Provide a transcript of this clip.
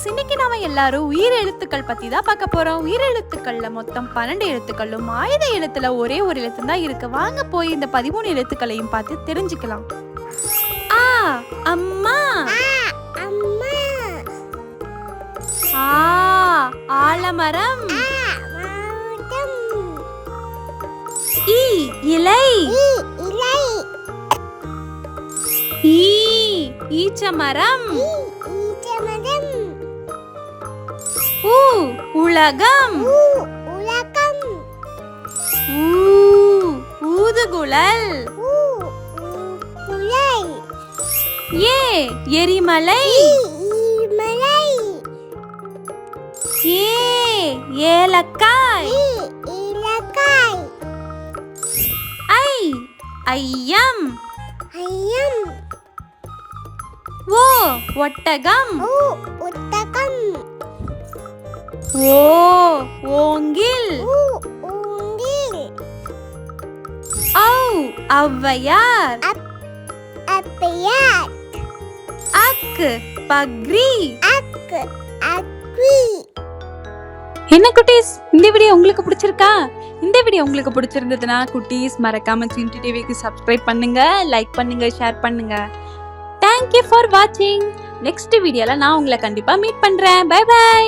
இன்னைக்கு நாம எல்லாரும் உயிர் எழுத்துக்கள் பத்தி தான் பார்க்க போறோம். உயிர் எழுத்துக்கள்ல மொத்தம் 12 எழுத்துக்களும் ஆயுத எழுத்துல ஒரே ஒரு எழுத்து தான் இருக்கு. வாங்க போய் இந்த 13 எழுத்துக்களையும் பார்த்து தெரிஞ்சுக்கலாம். ஆ அம்மா, ஆ ஆலமரம், ஈ இலை, ஈ ஈச்சமரம், ஊ உலகம், ஊ ஊதுகுழல், ஏ எரிமலை, ஏ ஏலக்காய், ஐ ஐயம், ஓ ஒட்டகம், ஓ ஓங்கில், ஔ ஔவையார், அக்கு பக்ரி. என்ன குட்டீஸ், இந்த வீடியோ உங்களுக்கு பிடிச்சிருக்கா? இந்த வீடியோ உங்களுக்கு பிடிச்சிருந்ததுன்னா குட்டீஸ் மறக்காம சின்டி டிவிக்கு சப்ஸ்கிரைப் பண்ணுங்க, லைக் பண்ணுங்க, ஷேர் பண்ணுங்க. தேங்க்யூ ஃபார் வாட்சிங். நெக்ஸ்ட் வீடியோல நான் உங்களை கண்டிப்பா மீட் பண்றேன். Bye by.